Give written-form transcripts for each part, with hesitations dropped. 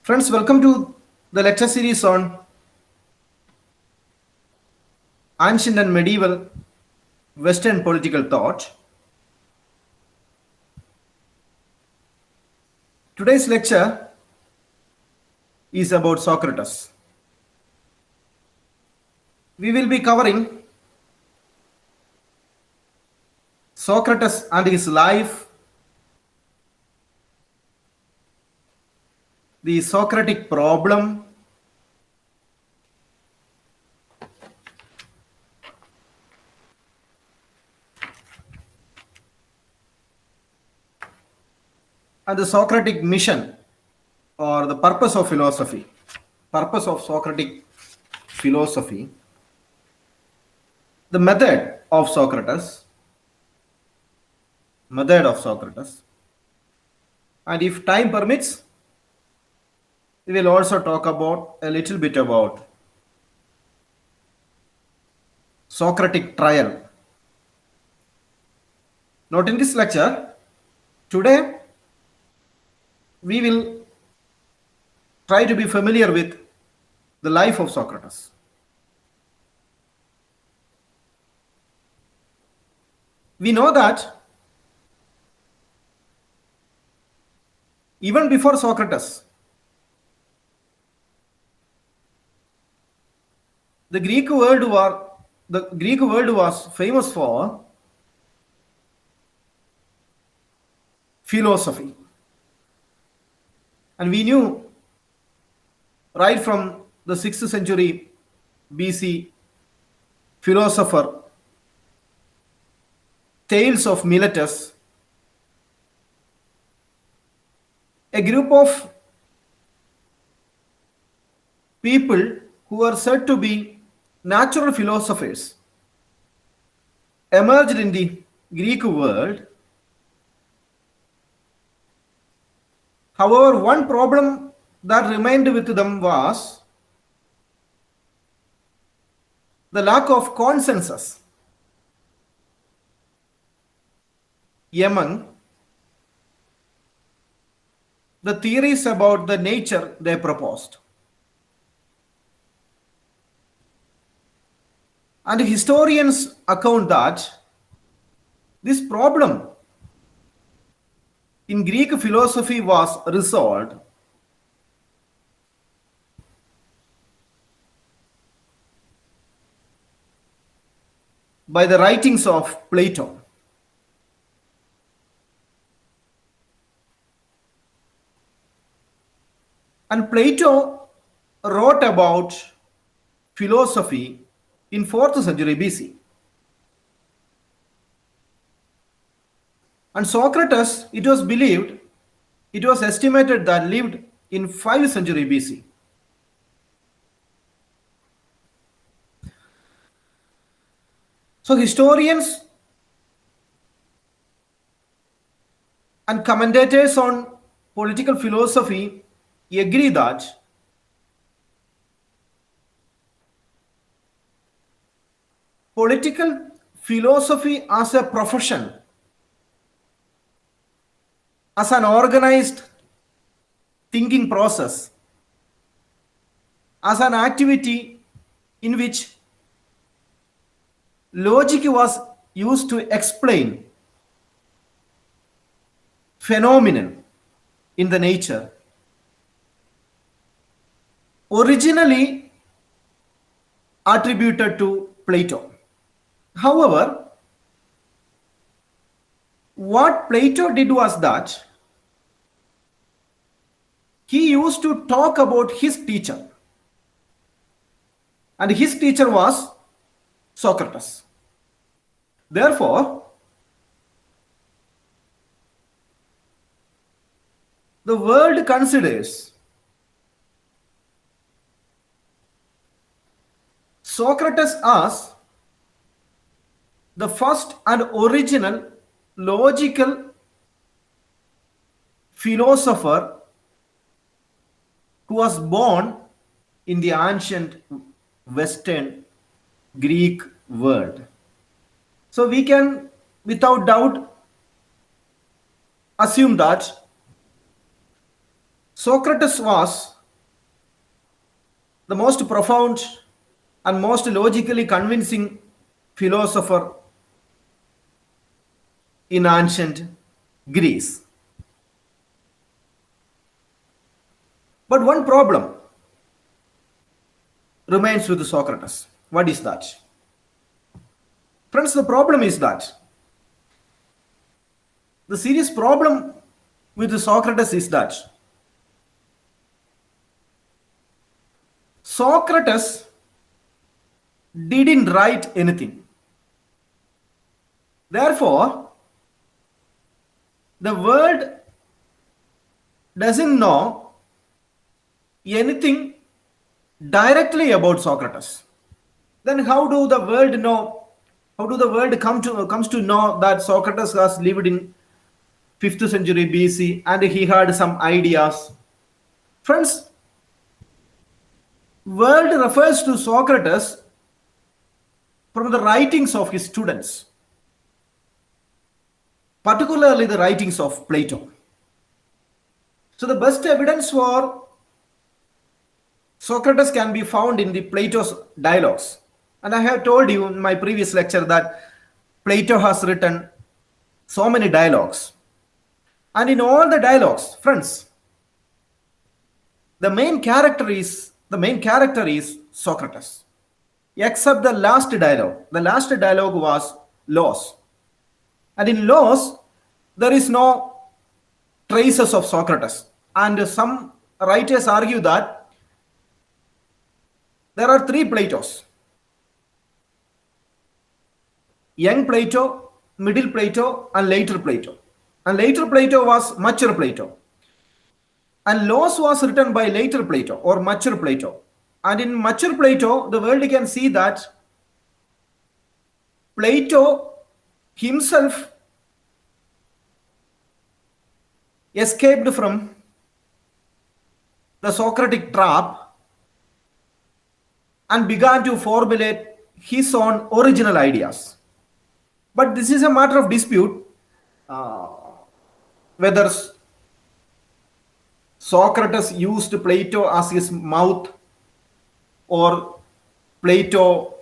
Friends, welcome to the lecture series on ancient and medieval Western political thought. Today's lecture is about Socrates. We will be covering Socrates and his life, the Socratic problem, and the Socratic mission or the purpose of philosophy. Purpose of Socratic philosophy, the method of Socrates, and if time permits, we will also talk about a little bit about Socratic trial. Not in this lecture. Today, we will try to be familiar with the life of Socrates. We know that even before Socrates, the Greek world was famous for philosophy. And we knew right from the 6th century BC philosopher Thales of Miletus, a group of people who are said to be natural philosophers emerged in the Greek world. However, one problem that remained with them was the lack of consensus among the theories about the nature they proposed. And historians account that this problem in Greek philosophy was resolved by the writings of Plato. And Plato wrote about philosophy in 4th century BC. And Socrates, it was estimated that lived in 5th century BC. So historians and commentators on political philosophy agree that political philosophy as a profession, as an organized thinking process, as an activity in which logic was used to explain phenomenon in the nature, originally attributed to Plato. However, what Plato did was that he used to talk about his teacher, and his teacher was Socrates. Therefore, the world considers Socrates as the first and original logical philosopher who was born in the ancient Western Greek world. So we can, without doubt, assume that Socrates was the most profound and most logically convincing philosopher in ancient Greece. But one problem remains with Socrates. What is that? Friends, the problem is that the serious problem with Socrates is that Socrates didn't write anything. Therefore, the world doesn't know anything directly about Socrates. Then how do the world know? How do the world comes to know that Socrates has lived in 5th century BC and he had some ideas? Friends, world refers to Socrates from the writings of his students, particularly the writings of Plato. So the best evidence for Socrates can be found in the Plato's dialogues. And I have told you in my previous lecture that Plato has written so many dialogues. And in all the dialogues, friends, the main character is Socrates. Except the last dialogue. The last dialogue was Laws. And in Laws, there is no traces of Socrates. And some writers argue that there are 3 Platos: young Plato, middle Plato, and later Plato. And later Plato was mature Plato. And Laws was written by later Plato or mature Plato. And in mature Plato, the world can see that Plato himself escaped from the Socratic trap and began to formulate his own original ideas. But this is a matter of dispute whether Socrates used Plato as his mouth or Plato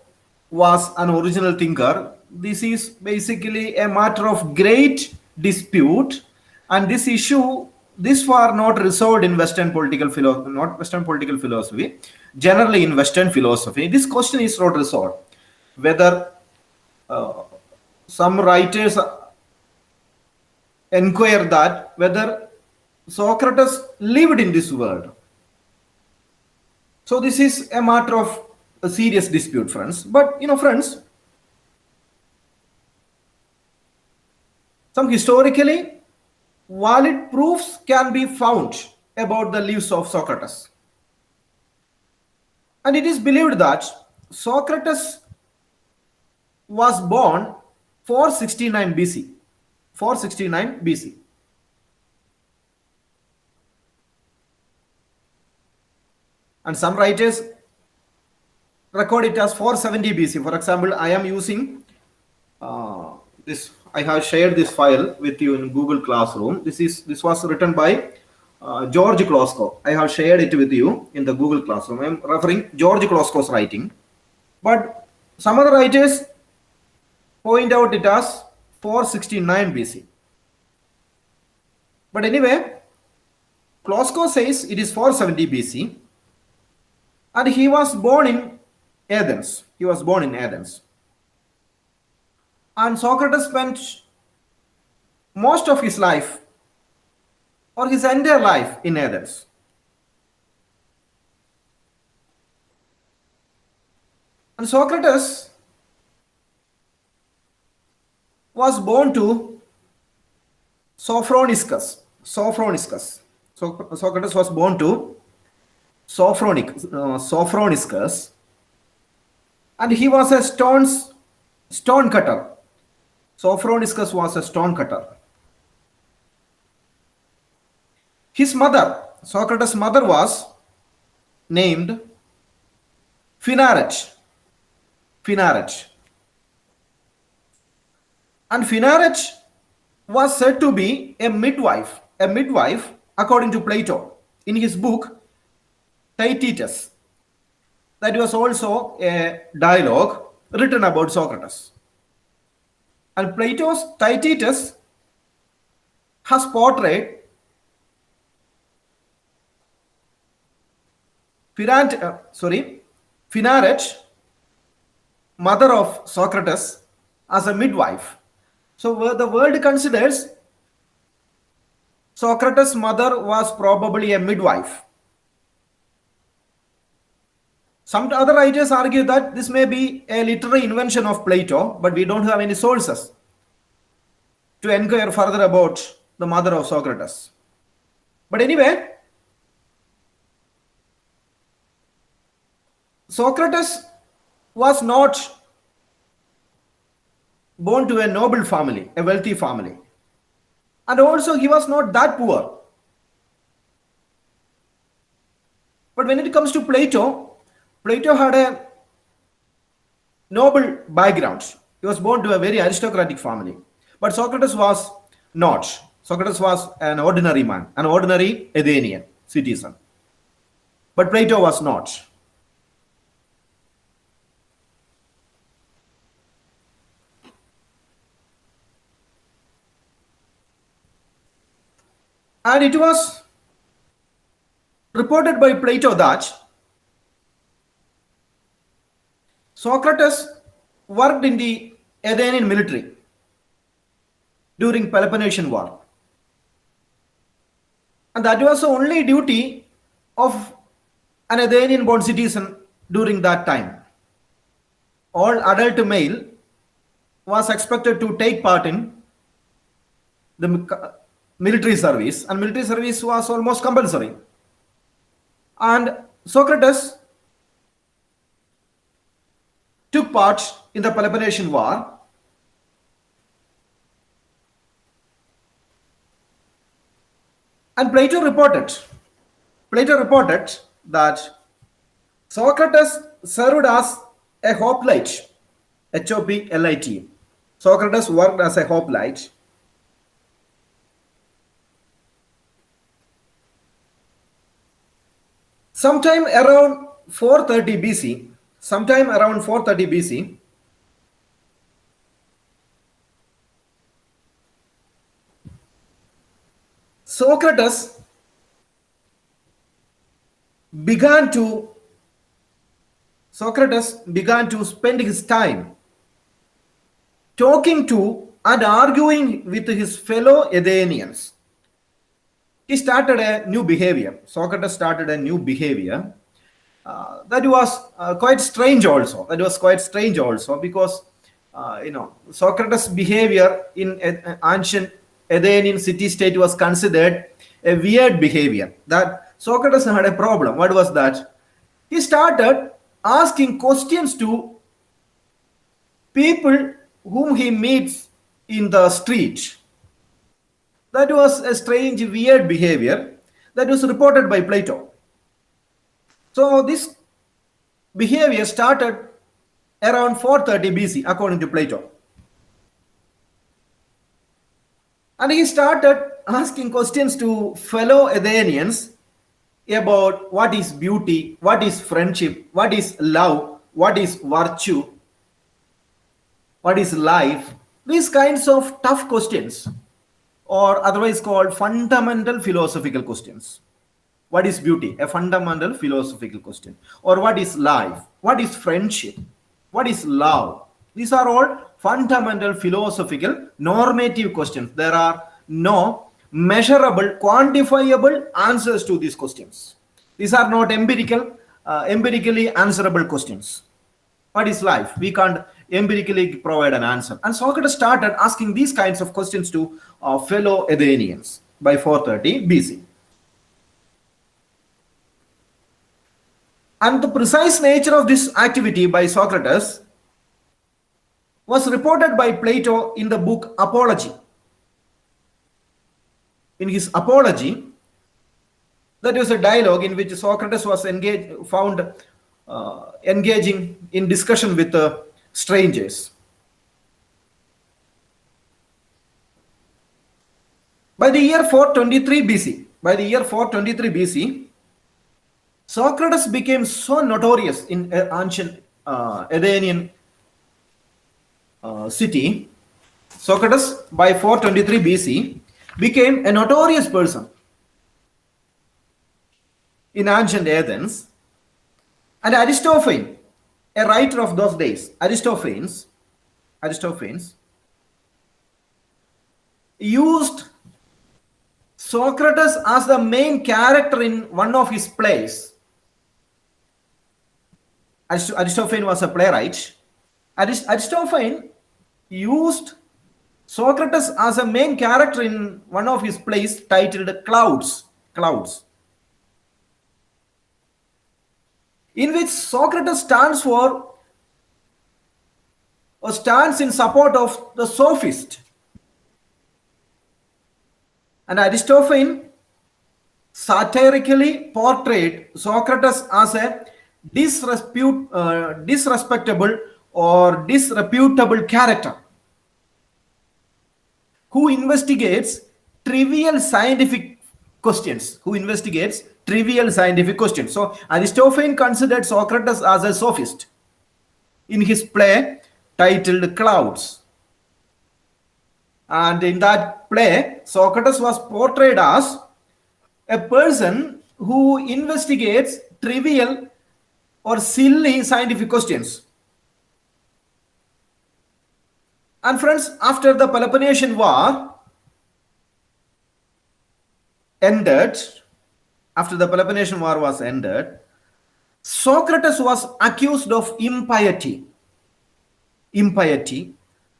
was an original thinker. This is basically a matter of great dispute, and this issue, this far not resolved in Western political philosophy, not Western political philosophy, generally in Western philosophy. This question is not resolved. Whether some writers inquire that whether Socrates lived in this world. So this is a matter of a serious dispute, friends. But friends, some historically valid proofs can be found about the lives of Socrates. And it is believed that Socrates was born 469 BC. 469 BC. And some writers record it as 470 BC. For example, I am using this. I have shared this file with you in Google Classroom. This was written by George Klosko. I have shared it with you in the Google Classroom. I am referring George Klosko's writing. But some other writers point out it as 469 BC. But anyway, Klosko says it is 470 BC. And he was born in Athens. And Socrates spent most of his life or his entire life in Athens. And Socrates was born to Sophroniscus. Socrates was born to Sophroniscus, and he was a stone cutter. Sophroniscus was a stone cutter. His mother, Socrates' mother, was named Phinarete. And Phinarete was said to be a midwife according to Plato in his book Theaetetus. that was also a dialogue written about Socrates. And Plato's Theaetetus has portrayed Phinarete, mother of Socrates, as a midwife. So the world considers Socrates' mother was probably a midwife. Some other writers argue that this may be a literary invention of Plato, but we don't have any sources to inquire further about the mother of Socrates. But anyway, Socrates was not born to a noble family, a wealthy family. And also he was not that poor. But when it comes to Plato, Plato had a noble background. He was born to a very aristocratic family. But Socrates was not. Socrates was an ordinary man, an ordinary Athenian citizen. But Plato was not. And it was reported by Plato that Socrates worked in the Athenian military during Peloponnesian War. And that was the only duty of an Athenian-born citizen during that time. All adult male was expected to take part in the military service, and military service was almost compulsory. And Socrates took part in the Peloponnesian War. And Plato reported that Socrates served as a hoplite, Hoplit. Socrates worked as a hoplite. Sometime around 430 BC, Socrates began to spend his time talking to and arguing with his fellow Athenians. He started a new behavior. Socrates started a new behavior that was quite strange also. Because Socrates' behavior in ancient Athenian city-state was considered a weird behavior. That Socrates had a problem. What was that? He started asking questions to people whom he meets in the street. That was a strange, weird behavior that was reported by Plato. So this behavior started around 430 BC, according to Plato. And he started asking questions to fellow Athenians about what is beauty, what is friendship, what is love, what is virtue, what is life. These kinds of tough questions, or otherwise called fundamental philosophical questions. What is beauty? A fundamental philosophical question. Or what is life? What is friendship? What is love? These are all fundamental philosophical normative questions. There are no measurable, quantifiable answers to these questions. These are not empirically answerable questions. What is life? We can't empirically provide an answer. And Socrates started asking these kinds of questions to fellow Athenians by 430 BC. And the precise nature of this activity by Socrates was reported by Plato in the book Apology. In his Apology, that was a dialogue in which Socrates was engaging in discussion with strangers. By the year 423 BC, Socrates became so notorious in ancient Athenian city. Socrates, by 423 BC, became a notorious person in ancient Athens. And Aristophanes, a writer of those days, Aristophanes used Socrates as the main character in one of his plays. Aristophanes was a playwright. Aristophanes used Socrates as a main character in one of his plays titled Clouds, in which Socrates stands in support of the sophist. And Aristophanes satirically portrayed Socrates as a disrespectable or disreputable character who investigates trivial scientific questions. So Aristophanes considered Socrates as a sophist in his play titled Clouds. And in that play, Socrates was portrayed as a person who investigates trivial or silly scientific questions. And friends, after the Peloponnesian War was ended, Socrates was accused of impiety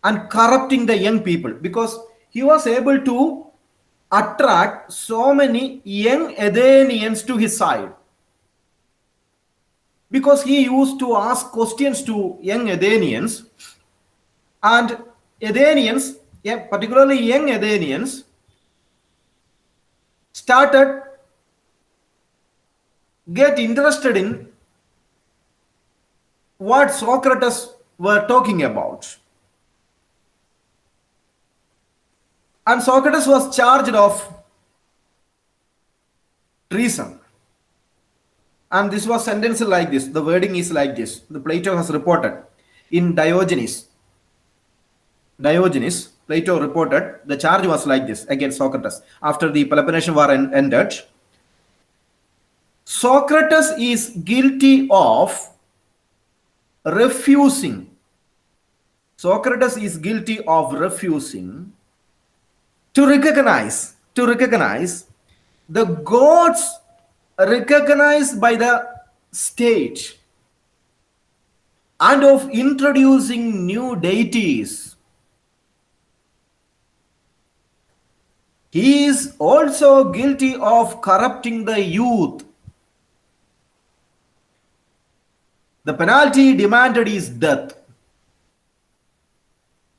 and corrupting the young people, because he was able to attract so many young Athenians to his side, because he used to ask questions to young Athenians, and Athenians, particularly young Athenians, started get interested in what Socrates were talking about. And Socrates was charged of treason. And this was sentenced like this. The wording is like this. The Plato has reported in Diogenes, Plato reported the charge was like this against Socrates. After the Peloponnesian War ended, Socrates is guilty of refusing to recognize the gods recognized by the state and of introducing new deities. He is also guilty of corrupting the youth. The penalty demanded is death.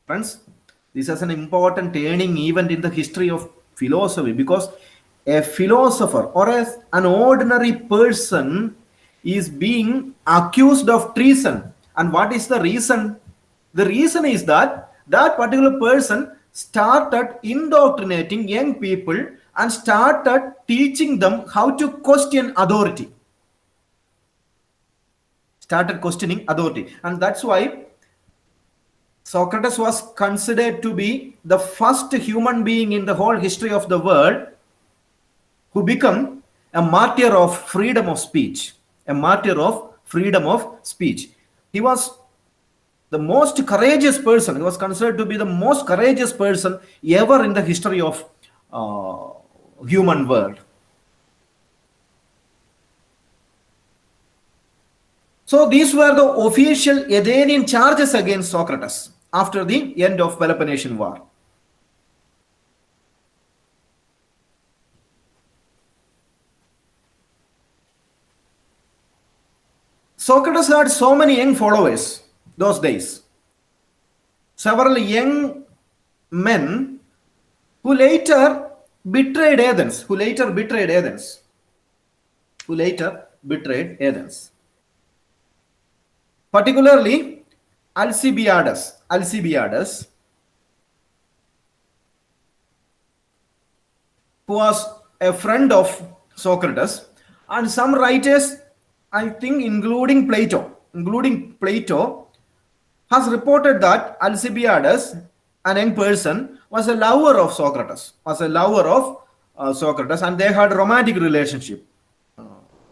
Friends, this is an important turning event in the history of philosophy, because a philosopher or an ordinary person is being accused of treason. And what is the reason? The reason is that that particular person started indoctrinating young people and started teaching them how to question authority. And that's why Socrates was considered to be the first human being in the whole history of the world who became a martyr of freedom of speech. He was the most courageous person. He was considered to be the most courageous person ever in the history of human world. So these were the official Athenian charges against Socrates after the end of Peloponnesian War. Socrates had so many young followers those days. Several young men who later betrayed Athens. Particularly Alcibiades, who was a friend of Socrates, and some writers I think including Plato, has reported that Alcibiades, an young person, was a lover of Socrates, and they had a romantic relationship.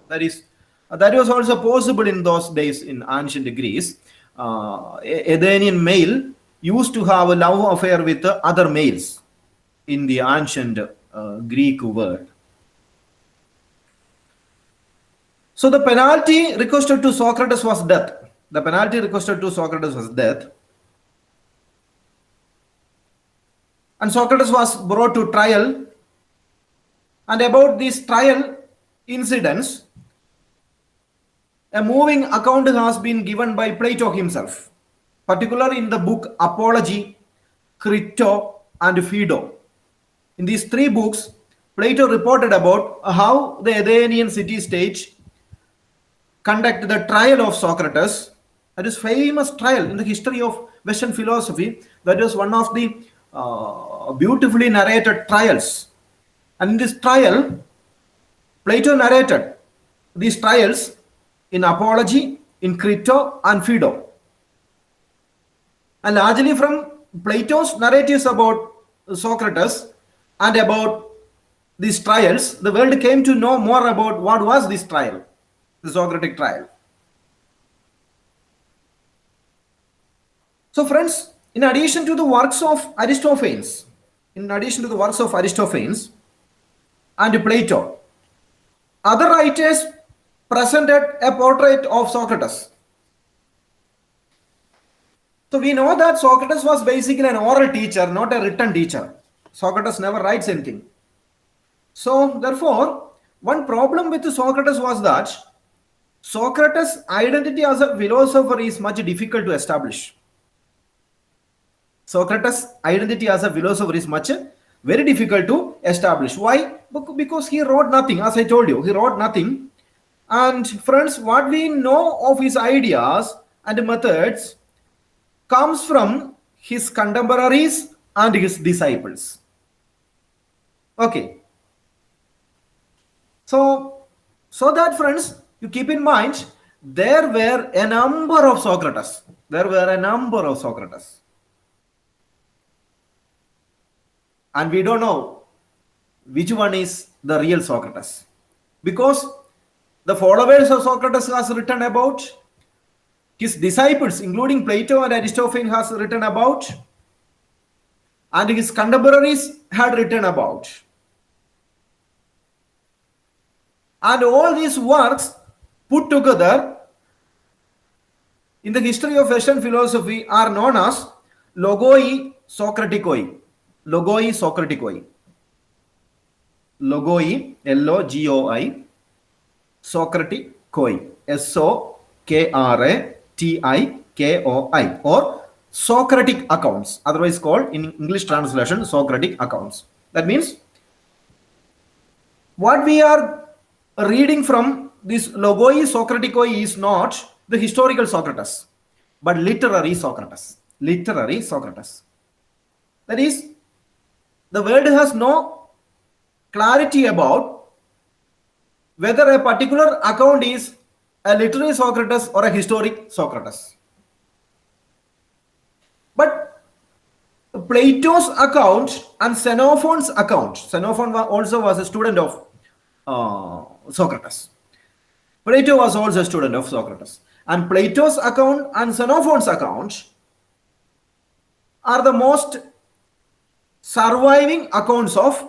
That is, that was also possible in those days in ancient Greece. Athenian male used to have a love affair with other males in the ancient Greek world. So the penalty requested to Socrates was death. The penalty requested to Socrates was death. And Socrates was brought to trial. And about these trial incidents, a moving account has been given by Plato himself, particularly in the book Apology, Crito, and Phaedo. In these three books, Plato reported about how the Athenian city-state conducted the trial of Socrates. That is famous trial in the history of Western philosophy. That is one of the beautifully narrated trials. And in this trial, Plato narrated these trials in Apology, in Crito, and Phaedo. And largely from Plato's narratives about Socrates and about these trials, the world came to know more about what was this trial, the Socratic trial. So friends, in addition to the works of Aristophanes and Plato, other writers presented a portrait of Socrates. So we know that Socrates was basically an oral teacher, not a written teacher. Socrates never writes anything. So therefore, one problem with Socrates was that Socrates' identity as a philosopher is much difficult to establish. Socrates' identity as a philosopher is very difficult to establish. Why? Because he wrote nothing. As I told you, he wrote nothing. And friends, what we know of his ideas and methods comes from his contemporaries and his disciples. Okay. So that friends, you keep in mind, there were a number of Socrates. And we don't know which one is the real Socrates. Because the followers of Socrates has written about, his disciples, including Plato and Aristophanes, has written about, and his contemporaries had written about. And all these works put together in the history of Western philosophy are known as Logoi Socraticoi. Logoi, L-O-G-O-I, Socraticoi, S-O-K-R-A-T-I-K-O-I, or Socratic accounts, otherwise called in English translation Socratic accounts. That means what we are reading from this Logoi Socraticoi is not the historical Socrates, but literary Socrates. That is, the world has no clarity about whether a particular account is a literary Socrates or a historic Socrates. But Plato's account and Xenophon's account, Xenophon also was a student of Socrates. Plato was also a student of Socrates. And Plato's account and Xenophon's account are the most surviving accounts of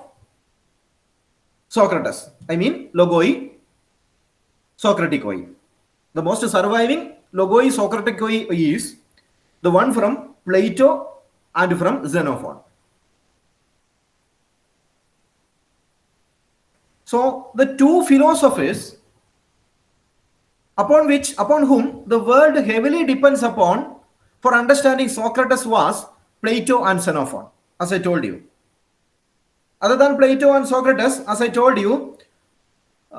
Socrates. I mean, Logoi Socraticoi. The most surviving Logoi Socraticoi is the one from Plato and from Xenophon. So the two philosophers upon whom the world heavily depends upon for understanding Socrates was Plato and Xenophon, as I told you. Other than Plato and Socrates, as I told you,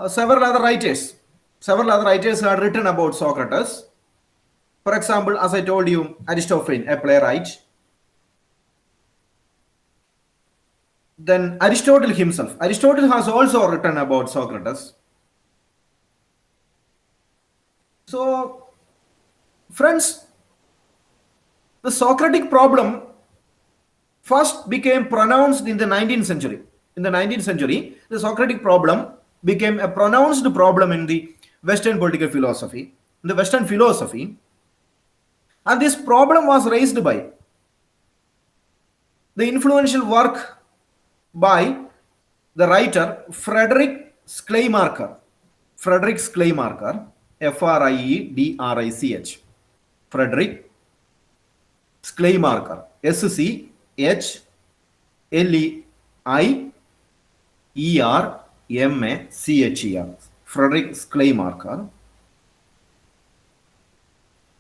several other writers had written about Socrates. For example, as I told you, Aristophanes, a playwright. Then Aristotle himself. Aristotle has also written about Socrates. So, friends, the Socratic problem first became pronounced in the 19th century. In the 19th century, the Socratic problem became a pronounced problem in the Western political philosophy, in the Western philosophy. And this problem was raised by the influential work by the writer Frederick Schleiermacher. Frederick Schleiermacher, Friedrich. Frederick Schleiermacher, Schleiermacher. Frederick Schleiermacher.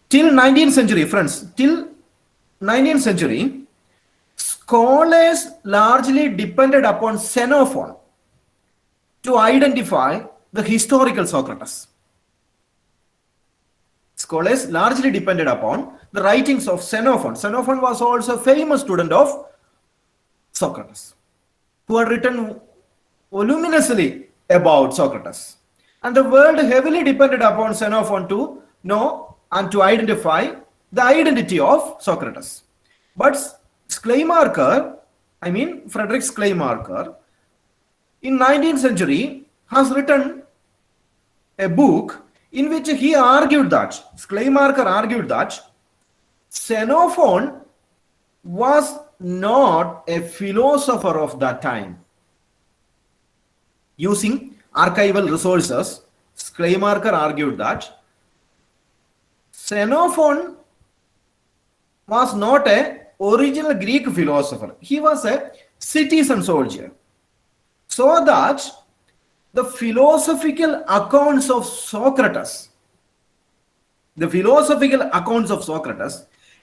Till 19th century, friends, till 19th century, scholars largely depended upon Xenophon to identify the historical Socrates. Scholars largely depended upon the writings of Xenophon. Xenophon was also a famous student of Socrates, who had written voluminously about Socrates. And the world heavily depended upon Xenophon to know and to identify the identity of Socrates. But Schleiermacher, Frederick Schleiermacher, in 19th century has written a book in which he argued that, Schleiermacher argued that Xenophon was not a philosopher of that time. Using archival resources, Schleiermacher argued that Xenophon was not an original Greek philosopher. He was a citizen soldier. So that the philosophical accounts of Socrates,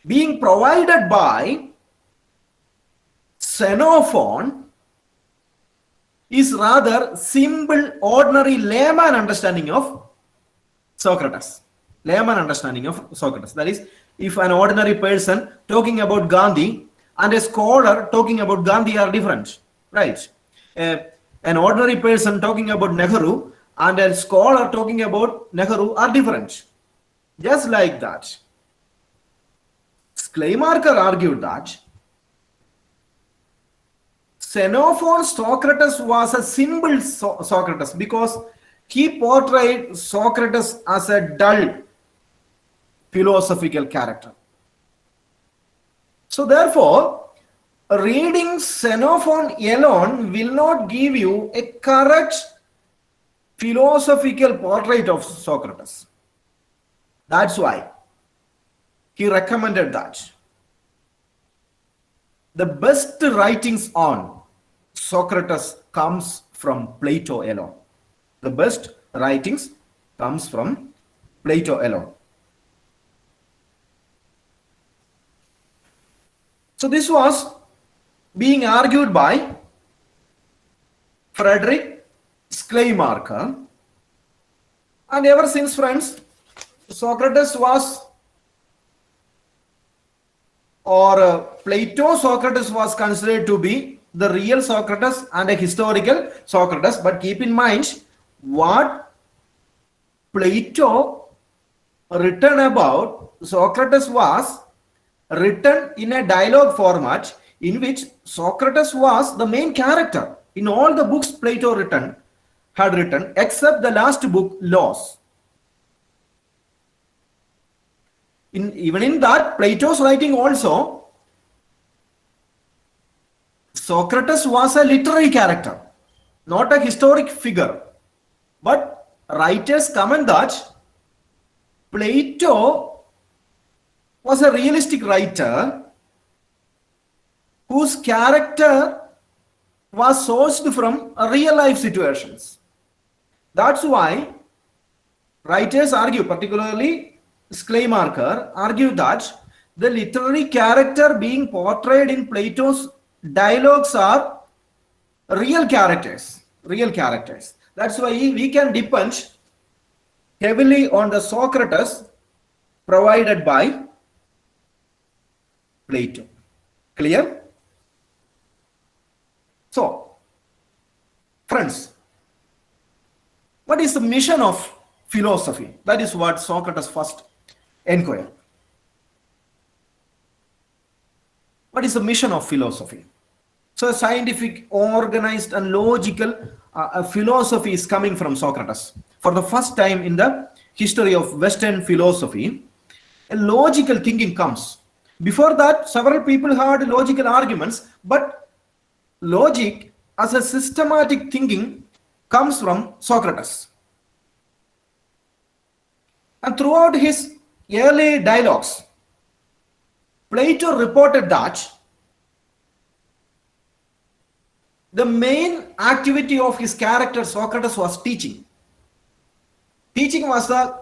being provided by Xenophon is rather simple, ordinary layman understanding of Socrates. That is, if an ordinary person talking about Gandhi and a scholar talking about Gandhi are different, right? An ordinary person talking about Nehru and a scholar talking about Nehru are different. Just like that, Schleiermacher argued that Xenophon's Socrates was a simple Socrates because he portrayed Socrates as a dull philosophical character. So therefore, reading Xenophon alone will not give you a correct philosophical portrait of Socrates. That's why he recommended that the best writings on Socrates comes from Plato alone. The best writings comes from Plato alone. So this was being argued by Frederick Schleiermacher, and ever since, friends, Socrates was, or Plato Socrates was considered to be the real Socrates and a historical Socrates. But keep in mind what Plato written about Socrates was written in a dialogue format in which Socrates was the main character in all the books Plato had written except the last book, Laws. Even in that, Plato's writing also, Socrates was a literary character, not a historic figure. But writers comment that Plato was a realistic writer whose character was sourced from real life situations. That's why writers argue, particularly Schleiermacher, argue that the literary character being portrayed in Plato's dialogues are real characters. That's why we can depend heavily on the Socrates provided by Plato. Clear? So, friends, what is the mission of philosophy. That is what Socrates first inquired. What is the mission of philosophy? So, a scientific, organized, and logical philosophy is coming from Socrates. For the first time in the history of Western philosophy, a logical thinking comes. Before that, several people had logical arguments, but logic as a systematic thinking comes from Socrates. And throughout his early dialogues, Plato reported that the main activity of his character Socrates was teaching. Teaching was the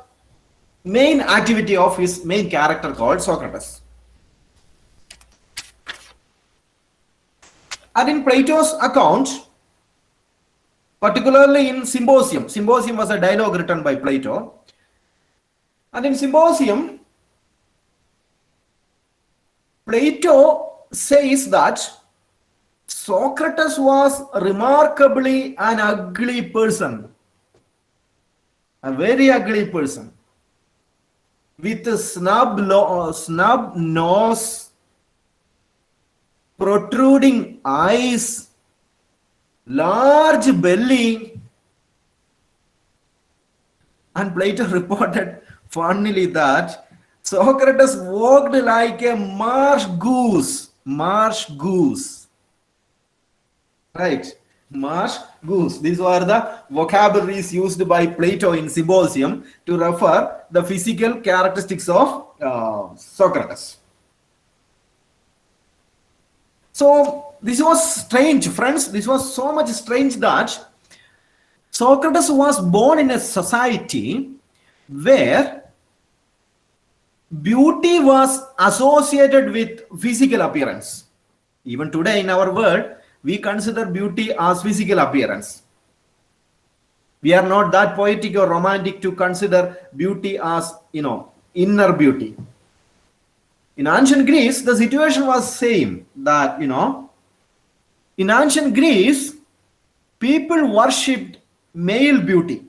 main activity of his main character called Socrates. And in Plato's account, particularly in Symposium, Symposium was a dialogue written by Plato. And in Symposium, Plato says that Socrates was remarkably an ugly person, a very ugly person, with a snub nose, protruding eyes, large belly. And Plato reported funnily that Socrates walked like a marsh goose. Right, marsh goose. These were the vocabularies used by Plato in Symposium to refer the physical characteristics of Socrates. So this was strange, friends. This was so much strange that Socrates was born in a society where beauty was associated with physical appearance. Even today in our world, we consider beauty as physical appearance. We are not that poetic or romantic to consider beauty as, inner beauty. In ancient Greece, the situation was same, that, in ancient Greece, people worshipped male beauty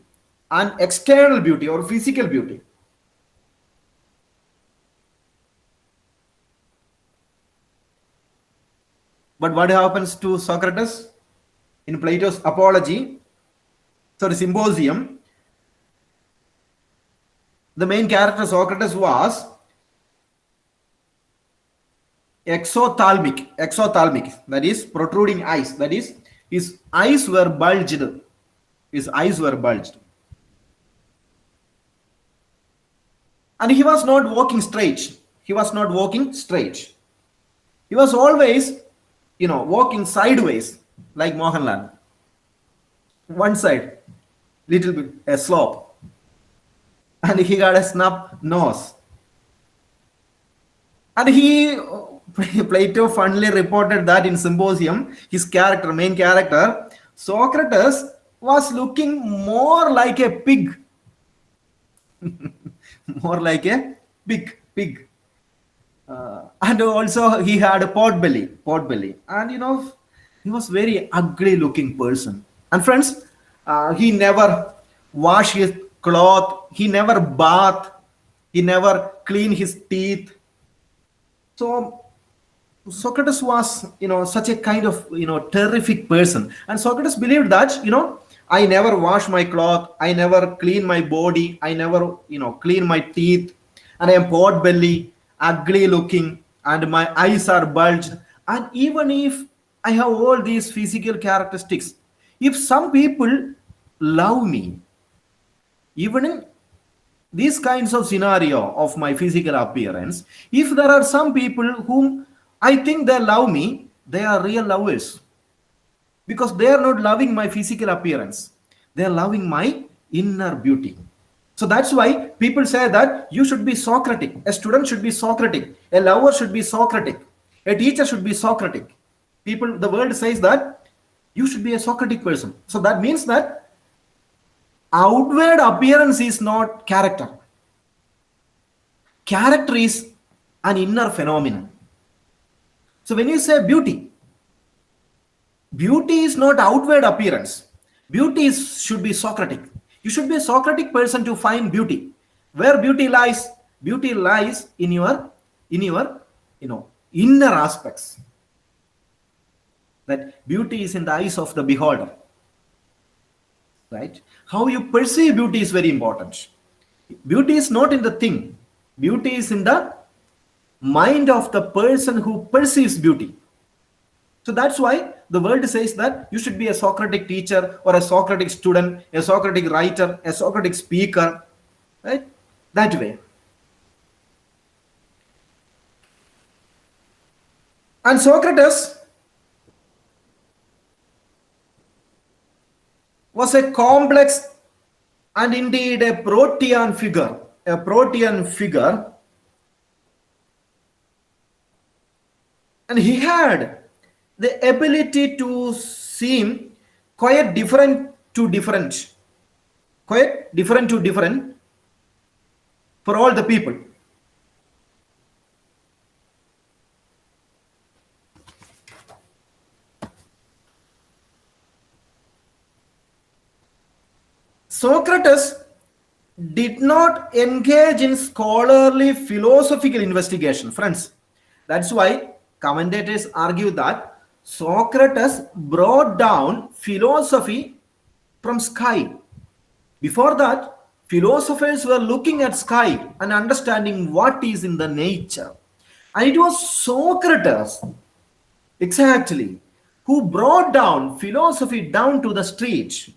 and external beauty or physical beauty. But what happens to Socrates? In Plato's Symposium, the main character Socrates was exothalmic, that is protruding eyes, that is his eyes were bulged. And he was not walking straight. He was always, walking sideways like Mohanlal. One side, little bit, a slope. And he got a snub nose. And Plato funnily reported that in Symposium, his main character, Socrates, was looking more like a pig. More like a pig. And also he had a pot belly. And he was very ugly looking person. And friends, he never washed his cloth, he never bath, he never cleaned his teeth. So Socrates was, such a kind of, terrific person. And Socrates believed that, I never wash my cloth, I never clean my body, I never, clean my teeth, and I am pot belly, ugly looking, and my eyes are bulged. And even if I have all these physical characteristics, if some people love me, even in these kinds of scenario of my physical appearance, if there are some people whom I think they love me, they are real lovers, because they are not loving my physical appearance, they are loving my inner beauty. So that's why people say that you should be Socratic, a student should be Socratic, a lover should be Socratic, a teacher should be Socratic. The world says that you should be a Socratic person. So that means that outward appearance is not character. Character is an inner phenomenon. So when you say beauty is not outward appearance. Beauty should be Socratic. You should be a Socratic person to find beauty. Where beauty lies in your inner aspects. That beauty is in the eyes of the beholder. Right? How you perceive beauty is very important. Beauty is not in the thing. Beauty is in the mind of the person who perceives beauty. So that's why the world says that you should be a Socratic teacher or a Socratic student, a Socratic writer, a Socratic speaker, right? That way. And Socrates was a complex and indeed a protean figure. A protean figure. And he had the ability to seem quite different to different for all the people. Socrates did not engage in scholarly philosophical investigation, friends. That's why commentators argue that Socrates brought down philosophy from sky. Before that, philosophers were looking at sky and understanding what is in the nature. And it was Socrates, exactly, who brought down philosophy down to the street.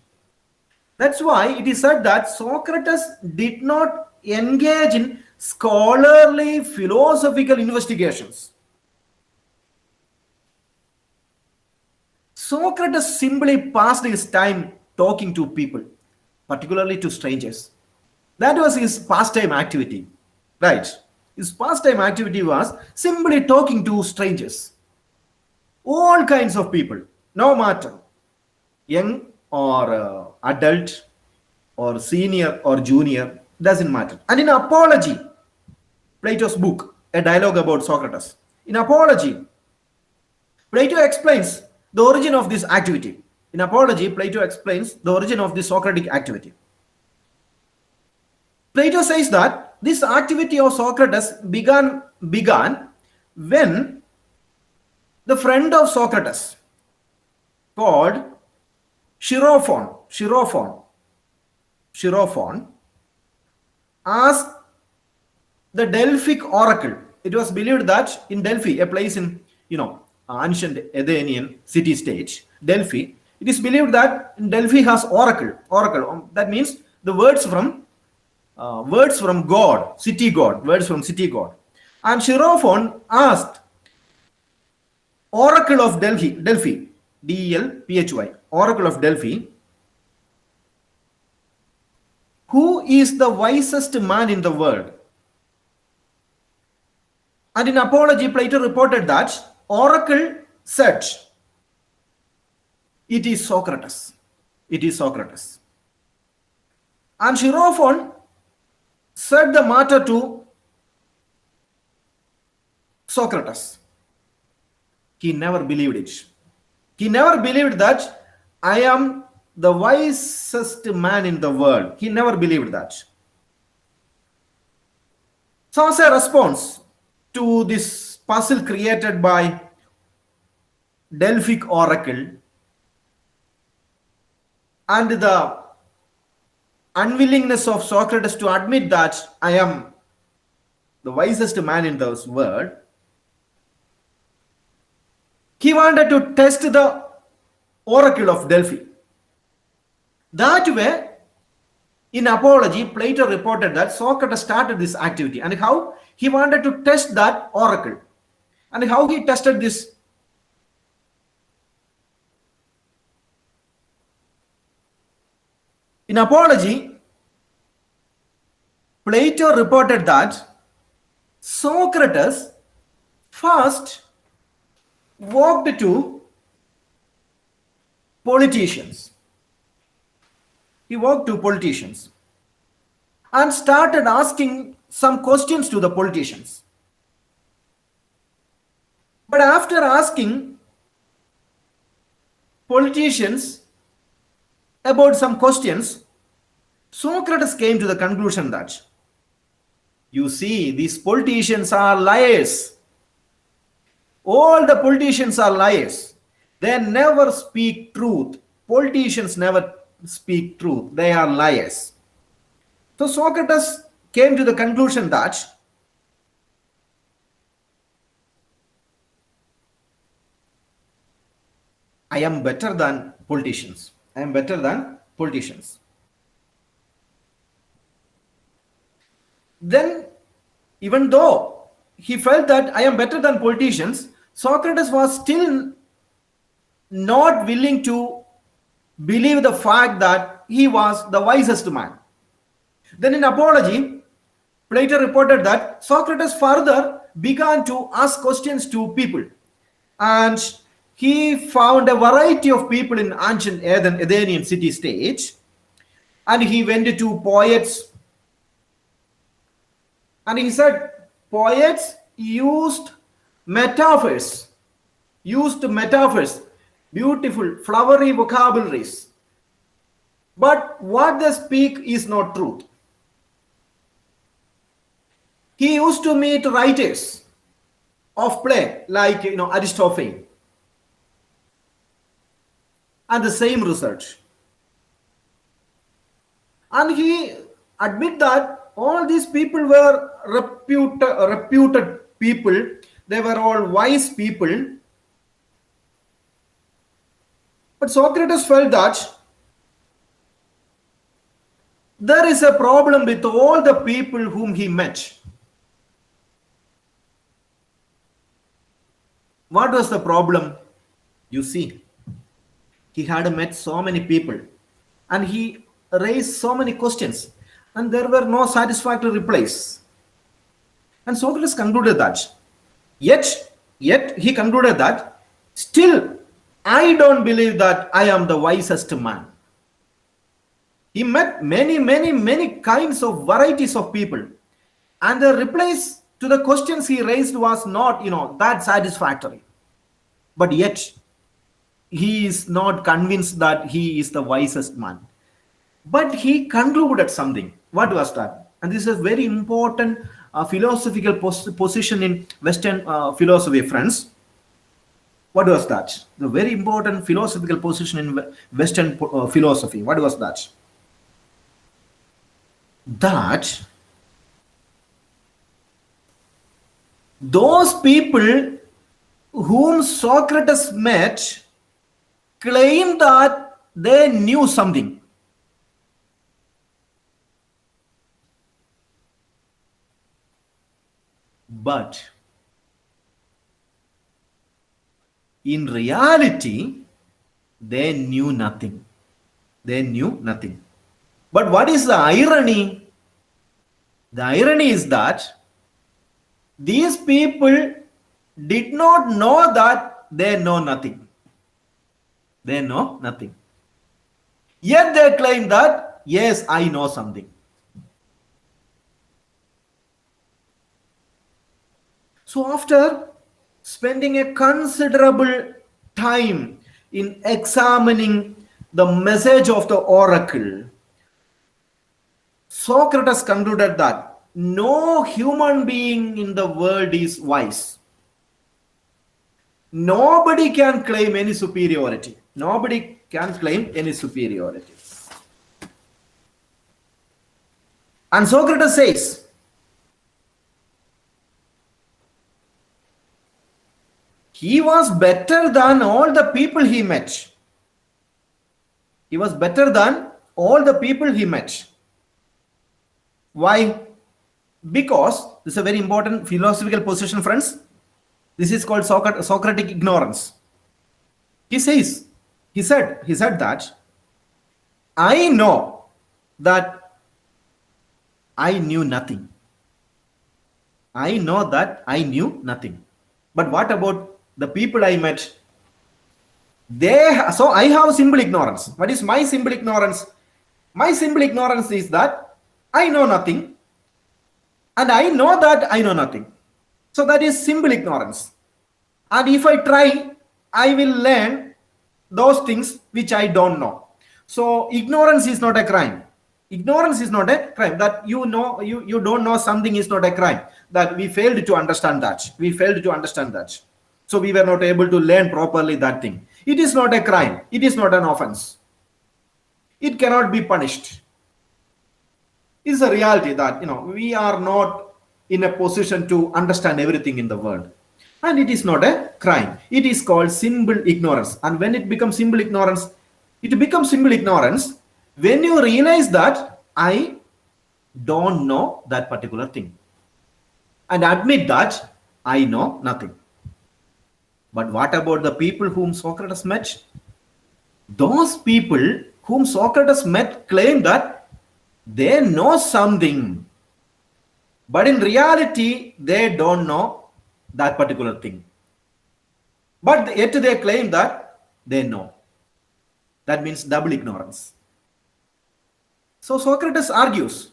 That's why it is said that Socrates did not engage in scholarly philosophical investigations. Socrates simply passed his time talking to people, particularly to strangers. That was his pastime activity, right? His pastime activity was simply talking to strangers, all kinds of people, no matter young or adult or senior or junior, doesn't matter. And in Apology, Plato's book, a dialogue about Socrates, in Apology, Plato explains the origin of this activity. In Apology, Plato explains the origin of this Socratic activity. Plato says that this activity of Socrates began when the friend of Socrates called Chirophon asked the Delphic oracle. It was believed that in Delphi, a place in ancient Athenian city state, Delphi, it is believed that Delphi has oracle. That means the words from God, city God, words from city God. And Chirophon asked Oracle of Delphi, DELPHY, Oracle of Delphi, who is the wisest man in the world? And in Apology, Plato reported that Oracle said, it is Socrates. It is Socrates. And Chirophon said the matter to Socrates. He never believed it. He never believed that I am the wisest man in the world. He never believed that. So as a response to this puzzle created by Delphic oracle and the unwillingness of Socrates to admit that I am the wisest man in this world, he wanted to test the oracle of Delphi. That way, in Apology, Plato reported that Socrates started this activity and how he wanted to test that oracle and how he tested this. In Apology, Plato reported that Socrates first walked to politicians. He walked to politicians and started asking some questions to the politicians. But after asking politicians about some questions, Socrates came to the conclusion that, you see, these politicians are liars. All the politicians are liars. They never speak truth. Politicians never speak truth. They are liars. So Socrates came to the conclusion that I am better than politicians. I am better than politicians. Then, even though he felt that I am better than politicians, Socrates was still not willing to believe the fact that he was the wisest man. Then in Apology, Plato reported that Socrates further began to ask questions to people, and he found a variety of people in ancient Athenian city-state, and he went to poets, and he said poets used metaphors, beautiful, flowery vocabularies. But what they speak is not truth. He used to meet writers of play like Aristophanes, and the same result. And he admit that all these people were reputed people. They were all wise people. But Socrates felt that there is a problem with all the people whom he met. What was the problem? You see, he had met so many people and he raised so many questions and there were no satisfactory replies. And Socrates concluded that, yet he concluded that, still, I don't believe that I am the wisest man. He met many kinds of varieties of people, and the replies to the questions he raised was not, that satisfactory. But yet, he is not convinced that he is the wisest man. But he concluded something. What was that? And this is a very important philosophical position in Western philosophy, friends. What was that? The very important philosophical position in Western philosophy. What was that? That those people whom Socrates met claimed that they knew something. But in reality, they knew nothing. They knew nothing. But what is the irony? The irony is that these people did not know that they know nothing. They know nothing. Yet they claim that, yes, I know something. So after spending a considerable time in examining the message of the oracle, Socrates concluded that no human being in the world is wise. Nobody can claim any superiority. Nobody can claim any superiority. And Socrates says, he was better than all the people he met. He was better than all the people he met. Why? Because this is a very important philosophical position, friends. This is called Socratic ignorance. He said that I know that I knew nothing. I know that I knew nothing. But what about the people I met? So I have simple ignorance. What is my simple ignorance? My simple ignorance is that I know nothing, and I know that I know nothing. So that is simple ignorance. And if I try, I will learn those things which I don't know. So ignorance is not a crime. Ignorance is not a crime. That you don't know something is not a crime. That we failed to understand that. We failed to understand that. So we were not able to learn properly that thing. It is not a crime. It is not an offense. It cannot be punished. It is a reality that we are not in a position to understand everything in the world. And it is not a crime. It is called simple ignorance. And when it becomes simple ignorance, when you realize that I don't know that particular thing and admit that I know nothing. But what about the people whom Socrates met? Those people whom Socrates met claim that they know something, but in reality, they don't know that particular thing. But yet they claim that they know. That means double ignorance. So Socrates argues,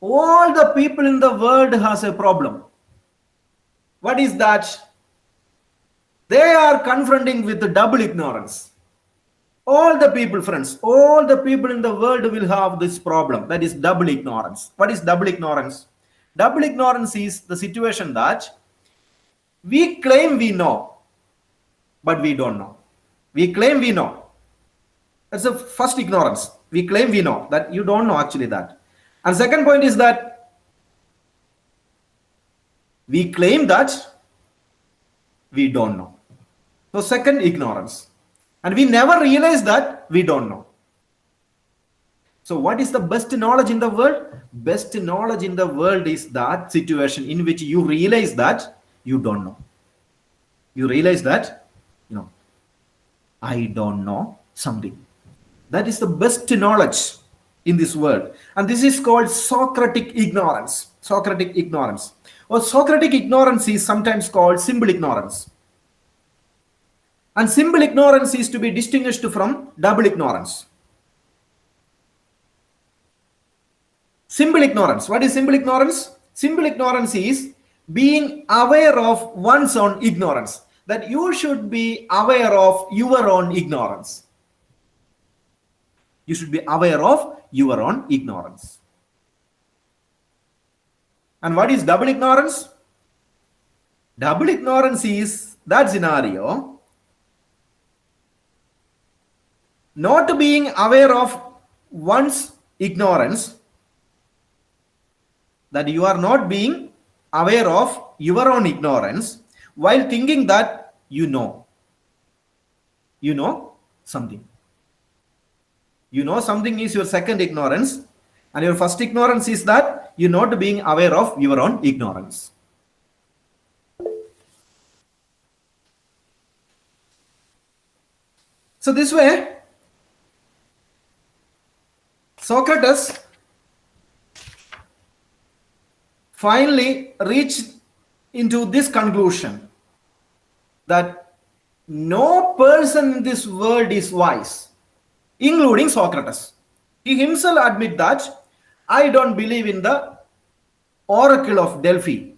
all the people in the world has a problem. What is that? They are confronting with the double ignorance. All the people, friends, all the people in the world will have this problem. That is double ignorance. What is double ignorance? Double ignorance is the situation that we claim we know, but we don't know. We claim we know. That's the first ignorance. We claim we know, that you don't know actually that. And second point is that we claim that we don't know. So second, ignorance. And we never realize that we don't know. So what is the best knowledge in the world? Best knowledge in the world is that situation in which you realize that you don't know. You realize that, I don't know something. That is the best knowledge in this world. And this is called Socratic ignorance. Socratic ignorance. Or Socratic ignorance is sometimes called simple ignorance. And simple ignorance is to be distinguished from double ignorance. Simple ignorance. What is simple ignorance? Simple ignorance is being aware of one's own ignorance. That you should be aware of your own ignorance. You should be aware of your own ignorance. And what is double ignorance? Double ignorance is that scenario, not being aware of one's ignorance, that you are not being aware of your own ignorance while thinking that you know something. You know something is your second ignorance, and your first ignorance is that you're not being aware of your own ignorance. So this way, Socrates finally reached into this conclusion that no person in this world is wise, including Socrates. He himself admits that I don't believe in the Oracle of Delphi.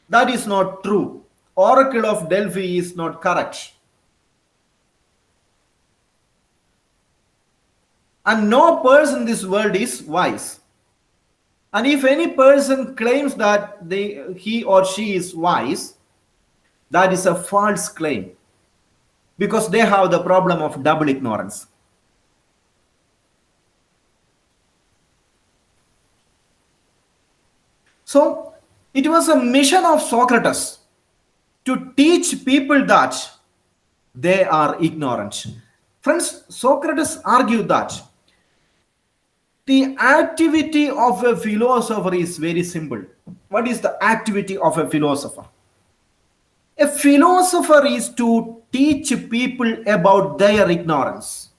That is not true. Oracle of Delphi is not correct. And no person in this world is wise. And if any person claims that he or she is wise, that is a false claim, because they have the problem of double ignorance. So it was a mission of Socrates to teach people that they are ignorant. Friends, Socrates argued that the activity of a philosopher is very simple. What is the activity of a philosopher? A philosopher is to teach people about their ignorance.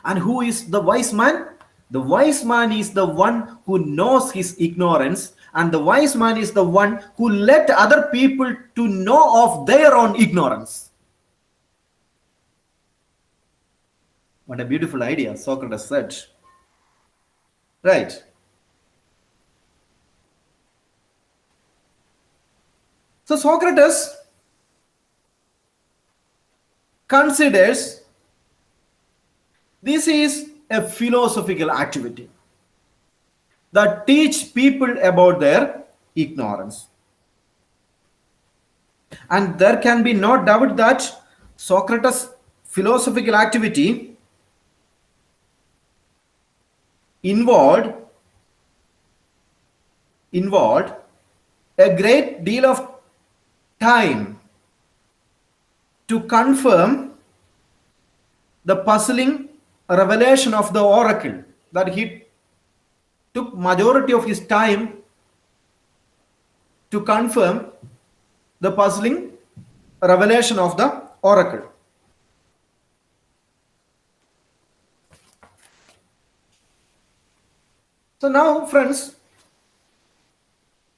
And who is the wise man? The wise man is the one who knows his ignorance, and the wise man is the one who let other people to know of their own ignorance. What a beautiful idea, Socrates said. Right. So Socrates considers this is a philosophical activity that teach people about their ignorance. And there can be no doubt that Socrates' philosophical activity involved a great deal of time to confirm the puzzling revelation of the oracle, that he took majority of his time to confirm the puzzling revelation of the oracle. So now, friends,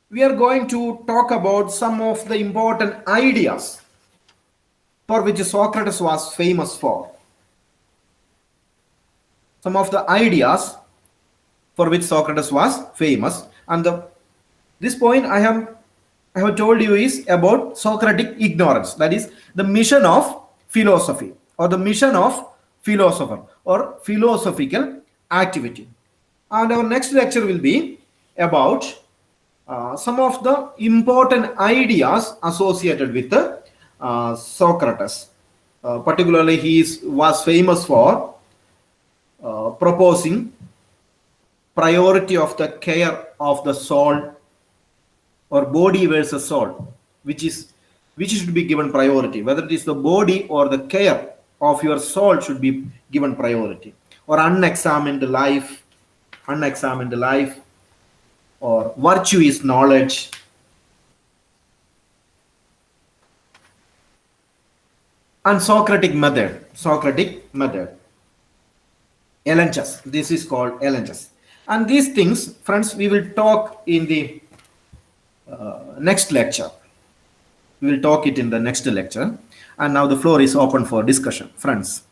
we are going to talk about some of the important ideas for which Socrates was famous for. Some of the ideas for which Socrates was famous, and this point I have told you is about Socratic ignorance, that is the mission of philosophy or the mission of philosopher or philosophical activity. And our next lecture will be about some of the important ideas associated with Socrates. Particularly, he was famous for proposing priority of the care of the soul, or body versus soul, which should be given priority, whether it is the body or the care of your soul should be given priority, or unexamined life, or virtue is knowledge. And Socratic method, Elenchus, this is called Elenchus. And these things, friends, we will talk in the next lecture. We will talk it in the next lecture. And now the floor is open for discussion, friends.